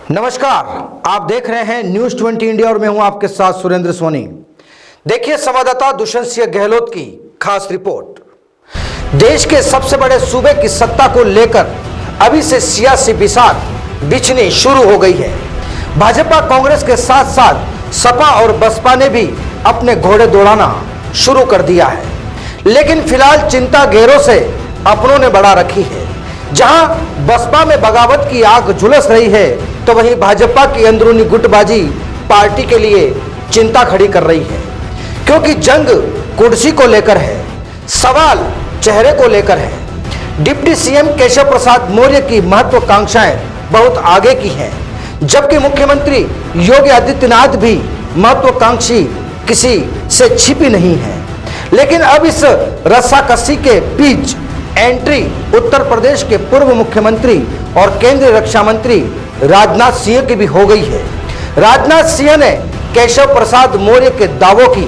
नमस्कार, आप देख रहे हैं न्यूज 20 इंडिया और मैं हूं आपके साथ सुरेंद्र सोनी। देखिए संवाददाता दुष्यंत सिंह गहलोत की खास रिपोर्ट। देश के सबसे बड़े सूबे की सत्ता को लेकर अभी से सियासी बिसात बिछनी शुरू हो गई है। भाजपा कांग्रेस के साथ साथ सपा और बसपा ने भी अपने घोड़े दौड़ाना शुरू कर दिया है, लेकिन फिलहाल चिंता गैरों से अपनों ने बढ़ा रखी है। जहां बसपा में बगावत की आग झुलस रही है, तो वहीं भाजपा की अंदरूनी गुटबाजी पार्टी के लिए चिंता खड़ी कर रही है, क्योंकि जंग कुर्सी को लेकर है, सवाल चेहरे को लेकर है। डिप्टी सीएम केशव प्रसाद मौर्य की महत्वाकांक्षाएं बहुत आगे की हैं, जबकि मुख्यमंत्री योगी आदित्यनाथ भी महत्वाकांक्षी किसी से छिपी नहीं है। लेकिन अब इस रस्साकसी के बीच एंट्री उत्तर प्रदेश के पूर्व मुख्यमंत्री और केंद्रीय रक्षा मंत्री राजनाथ सिंह की भी हो गई है। राजनाथ सिंह ने केशव प्रसाद मौर्य के दावों की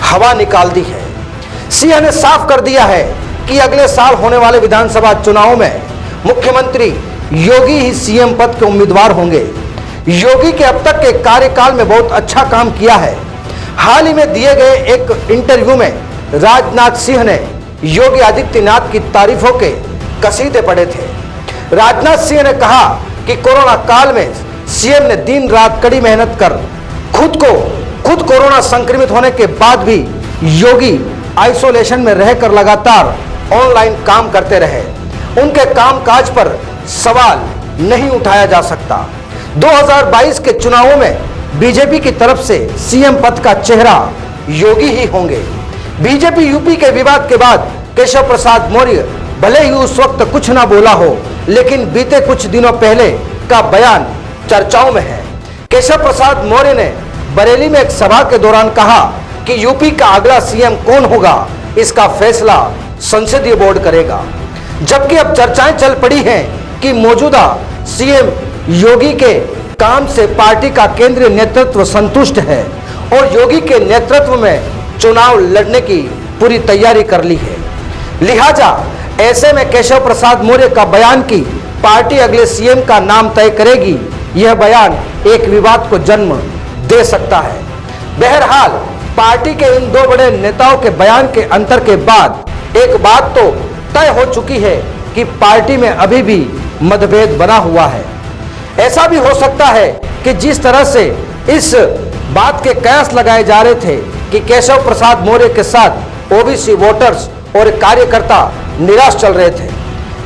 हवा निकाल दी है। सिंह ने साफ कर दिया है कि अगले साल होने वाले विधानसभा चुनाव में मुख्यमंत्री योगी ही सीएम पद के उम्मीदवार होंगे। योगी के अब तक के कार्यकाल में बहुत अच्छा काम किया है। हाल ही में दिए गए एक इंटरव्यू में राजनाथ सिंह ने योगी आदित्यनाथ की तारीफों के कसीदे पढ़े थे। राजनाथ सिंह ने कहा कि कोरोना काल में सीएम ने दिन रात कड़ी मेहनत कर खुद कोरोना संक्रमित होने के बाद भी योगी आइसोलेशन में रहकर लगातार ऑनलाइन काम करते रहे। उनके कामकाज पर सवाल नहीं उठाया जा सकता। 2022 के चुनावों में बीजेपी की तरफ से सीएम पद का चेहरा योगी ही होंगे। बीजेपी यूपी के विवाद के बाद केशव प्रसाद मौर्य भले ही उस वक्त कुछ ना बोला हो, लेकिन बीते कुछ दिनों पहले का बयान चर्चाओं में है। केशव प्रसाद मौर्य ने बरेली में एक सभा के दौरान कहा कि यूपी का अगला सीएम कौन होगा, इसका फैसला संसदीय बोर्ड करेगा। जबकि अब चर्चाएं चल पड़ी हैं कि मौजूदा सीएम योगी के काम से पार्टी का केंद्रीय नेतृत्व संतुष्ट है और योगी के नेतृत्व में चुनाव लड़ने की पूरी तैयारी कर ली है। लिहाजा ऐसे में केशव प्रसाद मौर्य का बयान की पार्टी अगले सीएम का नाम तय करेगी, यह बयान एक विवाद को जन्म दे सकता है। बहरहाल पार्टी के इन दो बड़े नेताओं के बयान के अंतर के बाद एक बात तो तय हो चुकी है कि पार्टी में अभी भी मतभेद बना हुआ है। ऐसा भी हो सकता है कि जिस तरह से इस बात के कयास लगाए जा रहे थे कि केशव प्रसाद मौर्य के साथ ओबीसी वोटर्स और कार्यकर्ता निराश चल रहे थे,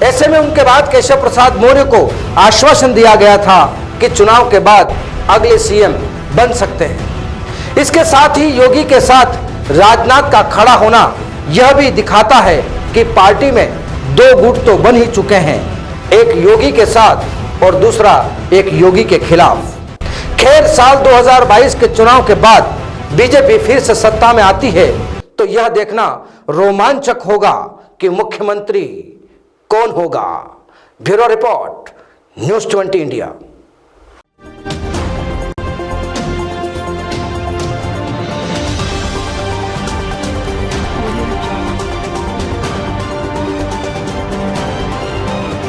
ऐसे में उनके बाद केशव प्रसाद मौर्य को आश्वासन दिया गया था कि चुनाव के बाद अगले सीएम बन सकते हैं। इसके साथ ही योगी के साथ राजनाथ का खड़ा होना यह भी दिखाता है कि पार्टी में दो गुट तो बन ही चुके हैं, एक योगी के साथ और दूसरा एक योगी के खिलाफ। खैर, साल 2022 के चुनाव के बाद बीजेपी फिर से सत्ता में आती है तो यह देखना रोमांचक होगा कि मुख्यमंत्री कौन होगा। Bureau report, news 20 India.